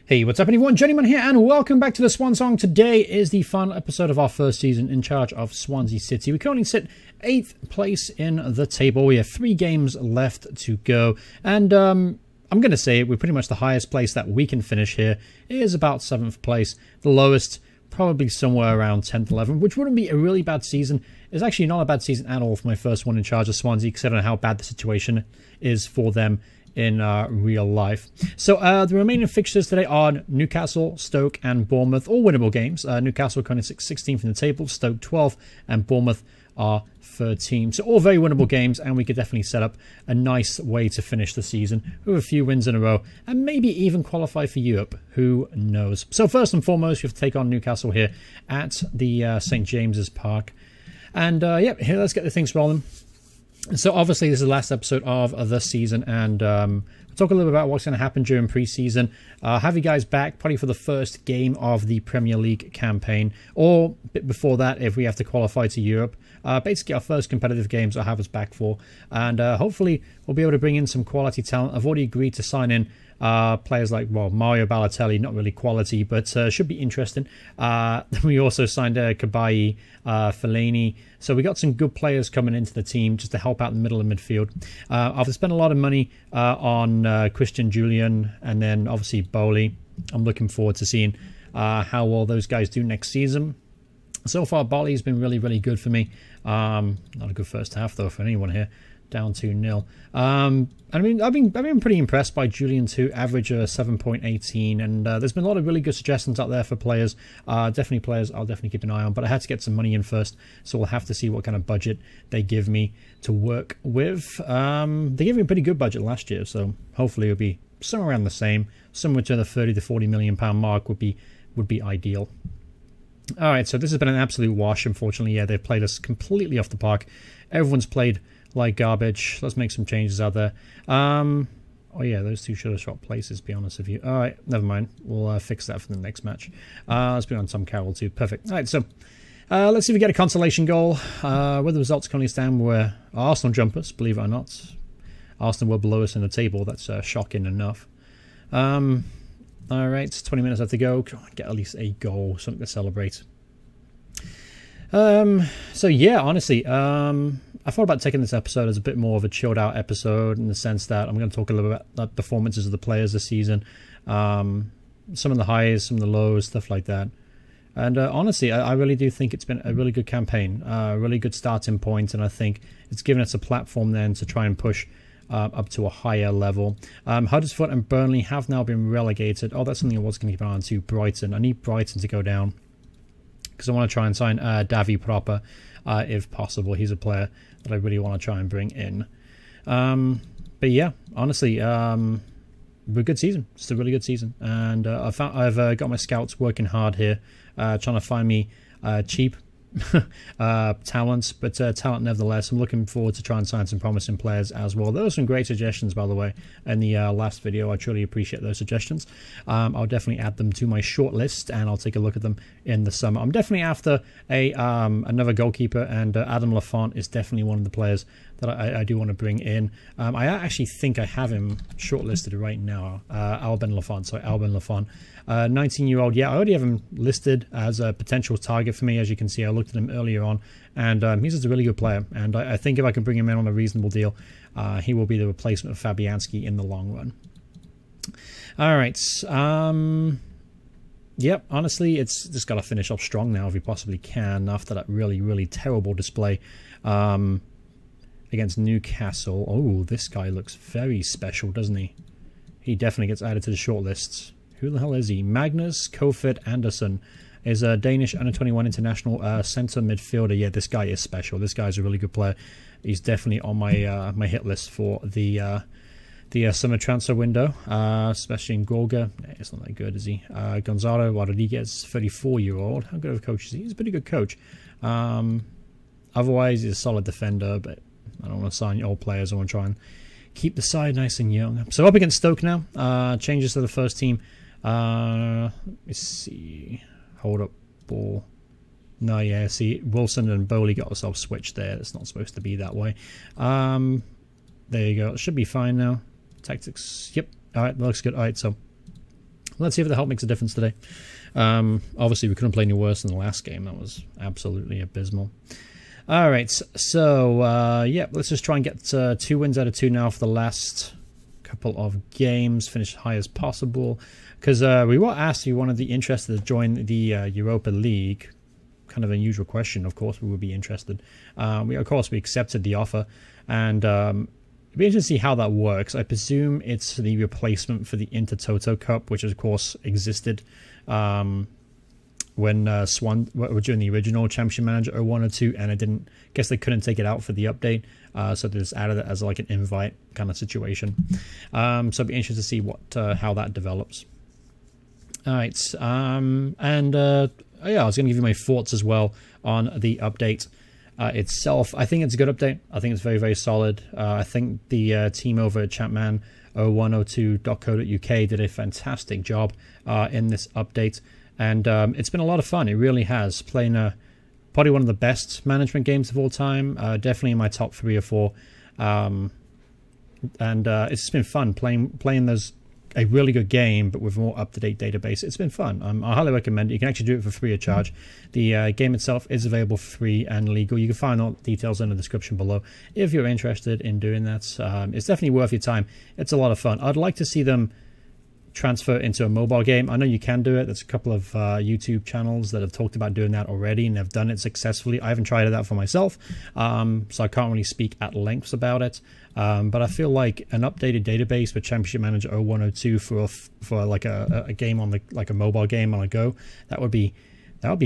Hey, what's up everyone? Journeyman here and welcome back to the Swan Song. Today is the final episode of our first season in charge of Swansea City. We currently sit 8th place in the table. We have 3 games left to go. And I'm going to say we're pretty much the highest place that we can finish here is about 7th place. The lowest, probably somewhere around 10th, 11th, which wouldn't be a really bad season. It's actually not a bad season at all for my first one in charge of Swansea, considering how bad the situation is for them in real life. So the remaining fixtures today are Newcastle, Stoke and Bournemouth, all winnable games. Newcastle currently 16th in the table, Stoke 12th and Bournemouth are 13th. So all very winnable games, and we could definitely set up a nice way to finish the season with a few wins in a row and maybe even qualify for Europe. Who knows? So first and foremost, we have to take on Newcastle here at the St. James's Park. And yeah, here, let's get the things rolling. So obviously this is the last episode of the season, and we'll talk a little bit about what's going to happen during pre-season. Have you guys back probably for the first game of the Premier League campaign, or a bit before that if we have to qualify to Europe. Basically our first competitive games I'll have us back for, and hopefully we'll be able to bring in some quality talent. I've already agreed to sign in players like, well, Mario Balotelli, not really quality, but should be interesting. We also signed Kabayi, Fellaini, so we got some good players coming into the team just to help out in the middle of midfield. I've spent a lot of money on Christian Julian and then obviously Bowley. I'm looking forward to seeing how well those guys do next season. So far, Bowley's been really, really good for me. Not a good first half though for anyone here. Down 2-0. I mean, I've been pretty impressed by Julian too. Average 7.18, and there's been a lot of really good suggestions out there for players. Definitely players I'll definitely keep an eye on. But I had to get some money in first, so we'll have to see what kind of budget they give me to work with. They gave me a pretty good budget last year, so hopefully it'll be somewhere around the same. Somewhere to the 30 to 40 million pound mark would be ideal. All right, so this has been an absolute wash. Unfortunately, yeah, they've played us completely off the park. Everyone's played like garbage. Let's make some changes out there. Oh yeah, those two should have swapped places, to be honest with you. All right, never mind. We'll fix that for the next match. Let's be on Tom Carroll too. Perfect. All right, so let's see if we get a consolation goal. Where the results currently stand were Arsenal jumpers, believe it or not. Arsenal were below us in the table. That's shocking enough. All right, 20 minutes left to go. Come on, get at least a goal, something to celebrate. So yeah, honestly, I thought about taking this episode as a bit more of a chilled out episode in the sense that I'm going to talk a little bit about the performances of the players this season. Some of the highs, some of the lows, stuff like that. And honestly, I really do think it's been a really good campaign, a really good starting point, and I think it's given us a platform then to try and push up to a higher level. Huddersfield and Burnley have now been relegated. Oh, that's something I was going to keep an eye on to. Brighton. I need Brighton to go down because I want to try and sign Davi Proper if possible. He's a player that I really want to try and bring in. But yeah, honestly, a good season. It's a really good season, and I've got my scouts working hard here, trying to find me cheap talents, but talent nevertheless. I'm looking forward to try and sign some promising players as well. There were some great suggestions, by the way, in the last video. I truly appreciate those suggestions. I'll definitely add them to my short list, and I'll take a look at them in the summer. I'm definitely after another goalkeeper, and Adam Lafont is definitely one of the players that I do want to bring in. I actually think I have him shortlisted right now. Albin Lafont, 19-year-old. Yeah, I already have him listed as a potential target for me. As you can see, I looked at him earlier on, and he's just a really good player. And I think if I can bring him in on a reasonable deal, he will be the replacement of Fabianski in the long run. All right. Yep, honestly, it's just got to finish off strong now if we possibly can after that really, really terrible display against Newcastle. Oh, this guy looks very special, doesn't he? He definitely gets added to the shortlists. Who the hell is he? Magnus Kofod Andersen is a Danish under-21 international centre midfielder. Yeah, this guy is special. This guy's a really good player. He's definitely on my my hit list for the summer transfer window, especially in Gorga. It's not that good, is he? Gonzalo Rodriguez, 34-year-old. How good of a coach is he? He's a pretty good coach. Otherwise, he's a solid defender, but I don't want to sign old players. I want to try and keep the side nice and young. So up against Stoke now. Changes to the first team. Let me see. Hold up ball. No, yeah, see, Wilson and Bowley got themselves switched there. It's not supposed to be that way. There you go. It should be fine now. Tactics. Yep. All right, that looks good. All right, so Let's see if the help makes a difference today. Obviously, we couldn't play any worse than the last game. That was absolutely abysmal. All right, so yeah, let's just try and get 2 wins out of 2 now for the last couple of games. Finish as high as possible, because we were asked if we wanted to be interested to join the Europa League. Kind of an unusual question. Of course, we would be interested. We accepted the offer, and it'd be interesting to see how that works. I presume it's the replacement for the Intertoto Cup, which of course existed when Swan were during the original Championship Manager 01 or 2, and I guess they couldn't take it out for the update, so they just added it as like an invite kind of situation. So it'd be interesting to see how that develops. All right, yeah, I was going to give you my thoughts as well on the update itself. I think it's a good update. I think it's very, very solid. I think the team over at champman0102.co.uk did a fantastic job in this update. And it's been a lot of fun. It really has. Playing probably one of the best management games of all time. Definitely in my top 3 or 4. And it's just been fun playing those. A really good game, but with a more up-to-date database. It's been fun. I highly recommend it. You can actually do it for free of charge. The game itself is available for free and legal. You can find all the details in the description below if you're interested in doing that. It's definitely worth your time. It's a lot of fun. I'd like to see them transfer into a mobile game. I know you can do it. There's a couple of YouTube channels that have talked about doing that already and have done it successfully. I haven't tried it out for myself, so I can't really speak at length about it. But I feel like an updated database with Championship Manager 0102 for like a game on like a mobile game on a go, that would be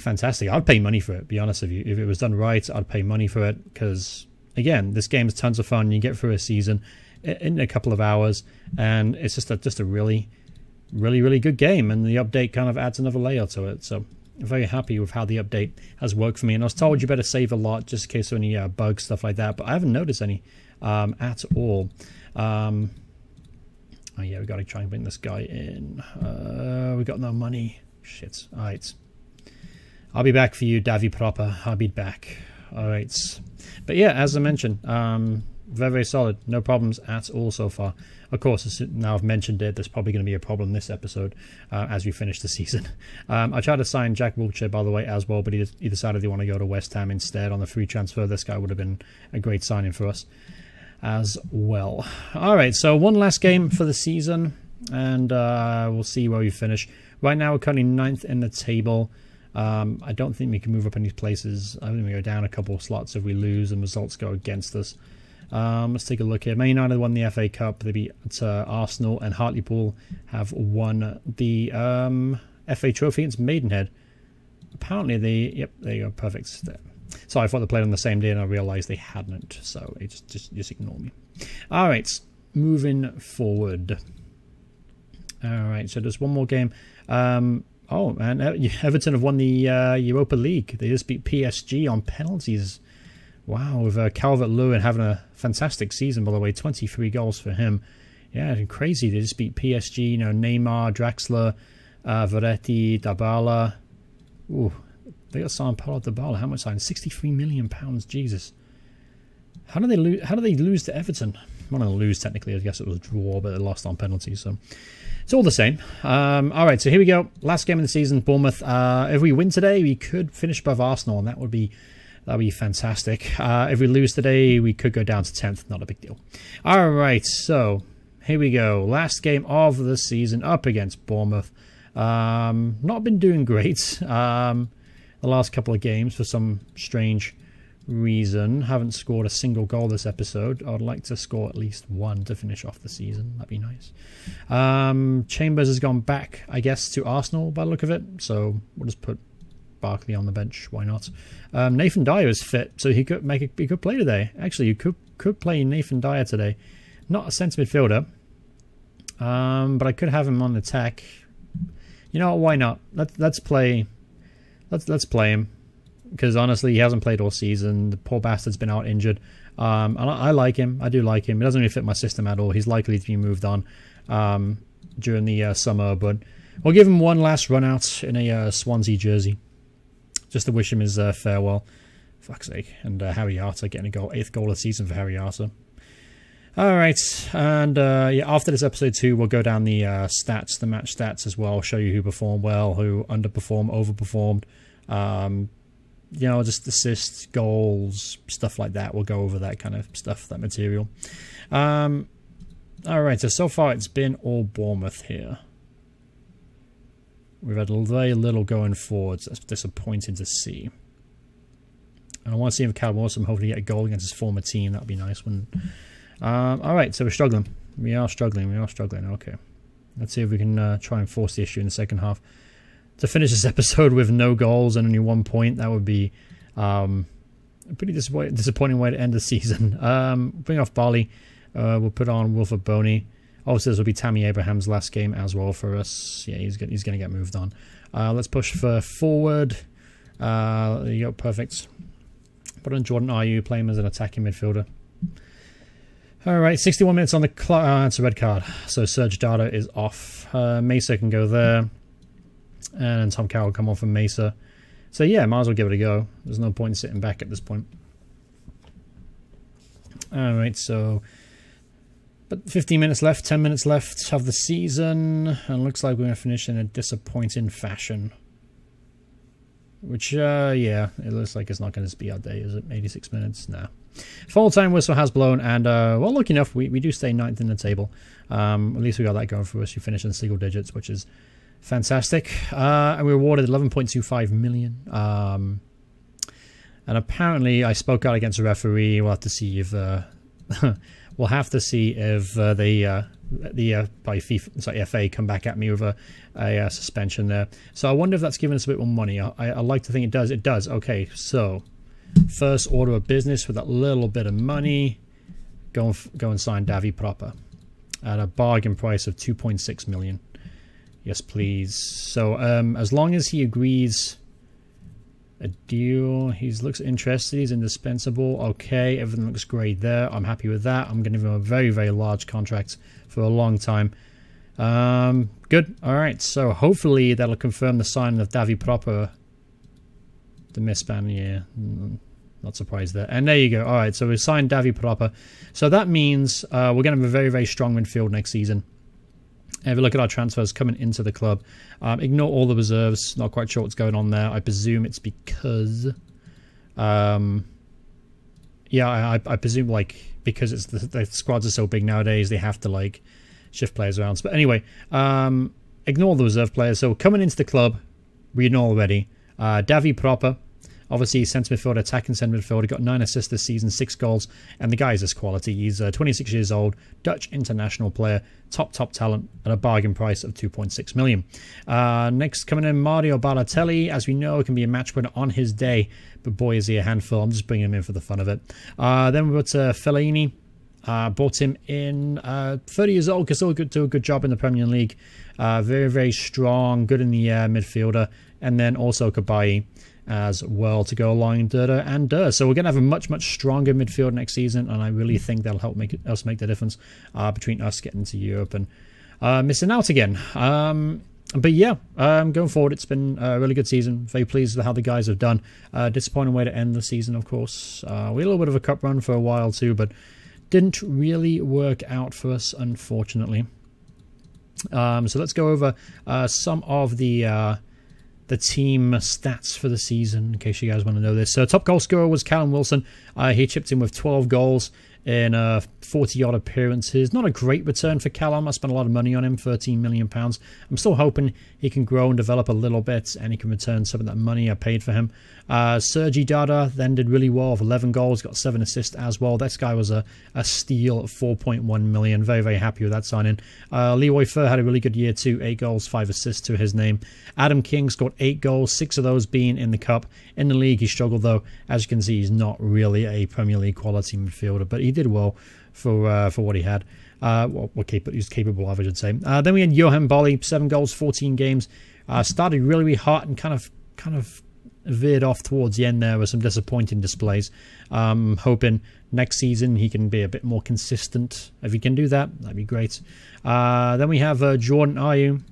fantastic. I'd pay money for it, to be honest with you. If it was done right, I'd pay money for it, because again, this game is tons of fun. You get through a season in a couple of hours, and it's just a really good game, and the update kind of adds another layer to it. So I'm very happy with how the update has worked for me. And I was told you better save a lot just in case of any bugs, stuff like that, but I haven't noticed any at all. Oh yeah, we got to try and bring this guy in. We got no money. Shit. All right, I'll be back for you, Davy Proper. I'll be back. All right, but yeah, as I mentioned, very, very solid. No problems at all so far. Of course, now I've mentioned it, there's probably going to be a problem this episode as we finish the season. I tried to sign Jack Wilshere, by the way, as well, but he decided he wanted to go to West Ham instead on the free transfer. This guy would have been a great signing for us as well. All right, so one last game for the season, and we'll see where we finish. Right now, we're currently 9th in the table. I don't think we can move up any places. I think we go down a couple of slots if we lose and results go against us. Let's take a look here. Man United won the FA Cup. They beat Arsenal, and Hartlepool have won the FA Trophy against Maidenhead. Apparently yep, there you go, perfect. So I thought they played on the same day, and I realised they hadn't. So just ignore me. All right, moving forward. All right, so there's one more game. Oh man, Everton have won the Europa League. They just beat PSG on penalties. Wow, with Calvert-Lewin having a fantastic season, by the way, 23 goals for him. Yeah, crazy. They just beat PSG, you know, Neymar, Draxler, Verratti, Dybala. Ooh, they got signed Paulo Dybala. How much signed? £63 million, Jesus. How do they lose to Everton? Well, not lose, technically. I guess it was a draw, but they lost on penalties, so it's all the same. All right, so here we go. Last game of the season, Bournemouth. If we win today, we could finish above Arsenal, and that'd be fantastic. If we lose today, we could go down to 10th. Not a big deal. All right, so here we go. Last game of the season up against Bournemouth. Not been doing great the last couple of games for some strange reason. Haven't scored a single goal this episode. I would like to score at least one to finish off the season. That'd be nice. Chambers has gone back, I guess, to Arsenal by the look of it. So we'll just put Barkley on the bench. Why not? Nathan Dyer is fit, so he could make a good play today. Actually, you could play Nathan Dyer today. Not a centre midfielder, but I could have him on attack. You know what? Why not? Let's play. Let's play him, because honestly, he hasn't played all season. The poor bastard's been out injured. And I like him. I do like him. It doesn't really fit my system at all. He's likely to be moved on during the summer, but we'll give him one last run out in a Swansea jersey, just to wish him his farewell. Fuck's sake. And Harry Arter getting a goal, 8th goal of the season for Harry Arter. All right, and yeah, after this episode 2, we'll go down the stats, the match stats as well. Show you who performed well, who underperformed, overperformed. You know, just assists, goals, stuff like that. We'll go over that kind of stuff, that material. All right, so far it's been all Bournemouth here. We've had very little going forwards. That's disappointing to see. And I want to see if Callum Wilson hopefully get a goal against his former team. That would be nice. All right, so we're struggling. We are struggling. Okay. Let's see if we can try and force the issue in the second half. To finish this episode with no goals and only 1 point, that would be a pretty disappointing way to end the season. Bring off Barley. We'll put on Wilfred Boney. Obviously, this will be Tammy Abraham's last game as well for us. Yeah, he's going to get moved on. Let's push for forward. There you go, perfect. Put on Jordan Ayew, play him as an attacking midfielder. All right, 61 minutes on the clock. It's a red card. So Serge Dada is off. Mesa can go there. And Tom Cowell will come on from Mesa. So yeah, might as well give it a go. There's no point in sitting back at this point. All right, so... But 15 minutes left, 10 minutes left of the season. And looks like we're going to finish in a disappointing fashion. Which, yeah, it looks like it's not going to be our day, is it? 86 minutes? Nah. Full-time whistle has blown, and, well, lucky enough, we do stay 9th in the table. At least we got that going for us. We finished in single digits, which is fantastic. And we were awarded 11.25 million. And apparently, I spoke out against a referee. We'll have to see if... We'll have to see if by FIFA, sorry, FA come back at me with a suspension there. So I wonder if that's given us a bit more money. I like to think it does. It does. Okay, so first order of business with that little bit of money. Go and sign Davy Proper at a bargain price of 2.6 million. Yes, please. So as long as he agrees a deal, he looks interested, he's indispensable. Okay, everything looks great there. I'm happy with that. I'm going to give him a very, very large contract for a long time. Good. All right, so hopefully that'll confirm the signing of Davy Proper. The misban, yeah, not surprised there. And there you go. All right, so we signed Davy Proper. So that means we're going to have a very, very strong midfield next season. If you look at our transfers coming into the club, ignore all the reserves. Not quite sure what's going on there. I presume it's because, yeah, I presume like because it's the squads are so big nowadays, they have to like shift players around. But anyway, ignore the reserve players. So coming into the club, we know already. Davy Proper, obviously centre midfielder, attacking centre midfielder, got 9 assists this season, 6 goals, and the guy is this quality. He's 26 years old, Dutch international player, top talent, at a bargain price of 2.6 million. Next coming in, Mario Balotelli, as we know, can be a match winner on his day, but boy is he a handful. I'm just bringing him in for the fun of it. Then we've got Fellaini. Brought him in, 30 years old, can still do a good job in the Premier League. Very, very strong, good in the midfielder. And then also Kabai as well to go along Durda and Durr. So we're going to have a much, much stronger midfield next season, and I really think that'll help us make the difference between us getting to Europe and missing out again. But yeah, going forward, it's been a really good season. Very pleased with how the guys have done. Disappointing way to end the season, of course. We had a little bit of a cup run for a while too, but didn't really work out for us, unfortunately. So let's go over some of the team stats for the season, in case you guys want to know this. So top goal scorer was Callum Wilson. He chipped in with 12 goals in 40-odd appearances. Not a great return for Callum. I spent a lot of money on him, £13 million. I'm still hoping he can grow and develop a little bit, and he can return some of that money I paid for him. Sergi Dada then did really well with 11 goals, got 7 assists as well. This guy was a steal at 4.1 million. Very, very happy with that signing. Leroy Fer had a really good year too. 8 goals, 5 assists to his name. Adam King scored 8 goals, 6 of those being in the cup. In the league, he struggled though. As you can see, he's not really a Premier League quality midfielder, but he did well for what he had. What he was capable of, I should say. Then we had Johan Bolly, 7 goals, 14 games. Started really, really hot and kind of veered off towards the end there with some disappointing displays. Hoping next season he can be a bit more consistent. If he can do that, that'd be great. Then we have Jordan Ayew,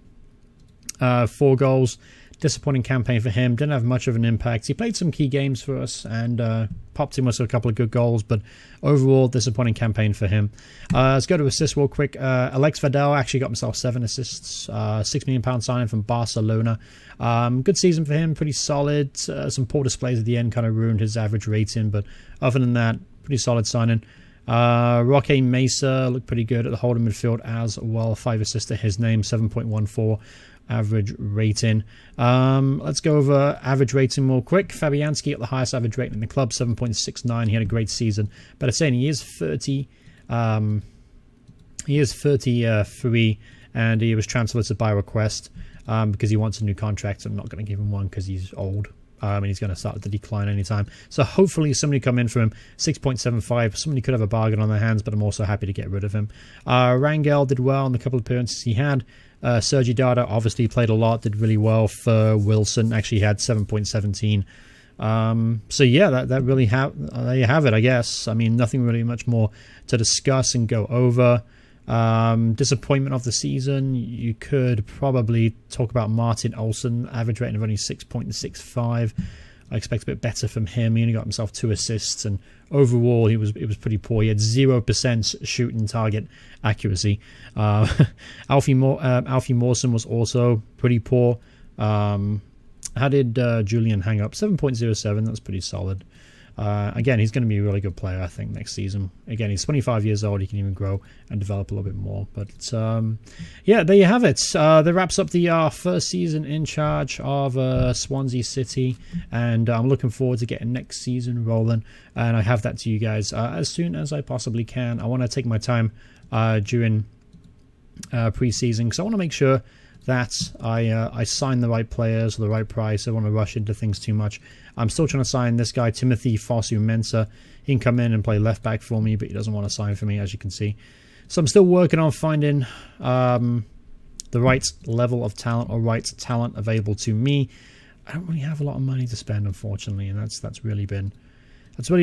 4 goals, disappointing campaign for him. Didn't have much of an impact. He played some key games for us and popped in with a couple of good goals, but overall, disappointing campaign for him. Let's go to assists real quick. Alex Vidal actually got himself 7 assists. £6 million signing from Barcelona. Good season for him, pretty solid. Some poor displays at the end kind of ruined his average rating, but other than that, pretty solid signing. Roque Mesa looked pretty good at the holding midfield as well. 5 assists to his name, 7.14 average rating. Let's go over average rating more quick. Fabianski at the highest average rating in the club, 7.69. He had a great season, but I'm saying he is 30. He is 33, and he was transferred by request because he wants a new contract. I'm not going to give him one because he's old. And he's going to start to decline anytime. So hopefully somebody come in for him. 6.75. Somebody could have a bargain on their hands, but I'm also happy to get rid of him. Rangel did well in the couple of appearances he had. Sergi Dada obviously played a lot, did really well for Wilson. Actually had 7.17. So yeah, that really there you have it, I guess. I mean, nothing really much more to discuss and go over. Disappointment of the season, you could probably talk about Martin Olsen, average rating of only 6.65. I expect a bit better from him. He only got himself 2 assists, and overall it was pretty poor. He had 0% shooting target accuracy. Alfie Mawson was also pretty poor. How did Julian hang up? 7.07. That's pretty solid. Again, he's going to be a really good player, I think, next season. Again, he's 25 years old. He can even grow and develop a little bit more. But, yeah, there you have it. That wraps up the first season in charge of Swansea City. And I'm looking forward to getting next season rolling. And I have that to you guys as soon as I possibly can. I want to take my time during pre-season because I want to make sure that I sign the right players for the right price. I don't want to rush into things too much. I'm still trying to sign this guy, Timothy Fosu-Mensah. He can come in and play left back for me, but he doesn't want to sign for me, as you can see. So I'm still working on finding the right level of talent or right talent available to me. I don't really have a lot of money to spend, unfortunately, and that's really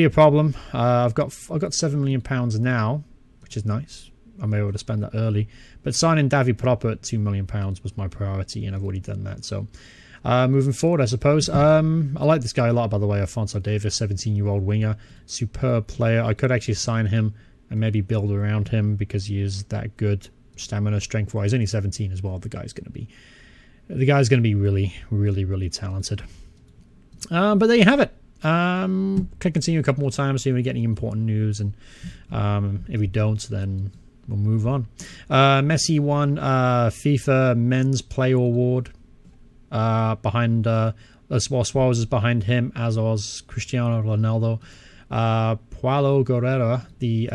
a problem. I've got £7 million now, which is nice. I'm able to spend that early, but signing Davy Proper at £2 million was my priority, and I've already done that. So moving forward, I suppose. I like this guy a lot, by the way. Alphonso Davis, 17-year-old winger, superb player. I could actually sign him and maybe build around him because he is that good stamina, strength-wise. Only 17 as well. The guy's going to be really, really, really talented. But there you have it. Can continue a couple more times, see if we get any important news, and if we don't, then we'll move on. Messi won FIFA Men's Player Award behind Suarez is behind him, as was Cristiano Ronaldo. Paulo Guerrero, the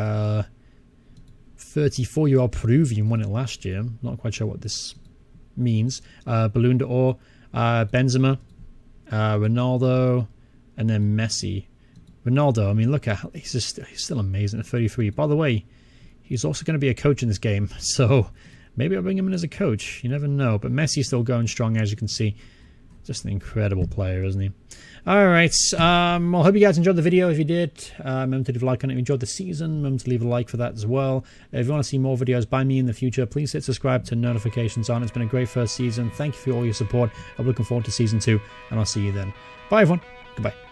34-year-old Peruvian, won it last year. Not quite sure what this means. Ballon d'Or, Benzema, Ronaldo, and then Messi. Ronaldo, I mean, look at he's still amazing at 33. By the way, he's also going to be a coach in this game, so maybe I'll bring him in as a coach. You never know. But Messi's still going strong, as you can see. Just an incredible player, isn't he? Alright, well, hope you guys enjoyed the video. If you did, remember to leave a like on it. If you enjoyed the season, remember to leave a like for that as well. If you want to see more videos by me in the future, please hit subscribe, turn notifications on. It's been a great first season. Thank you for all your support. I'm looking forward to Season 2, and I'll see you then. Bye, everyone. Goodbye.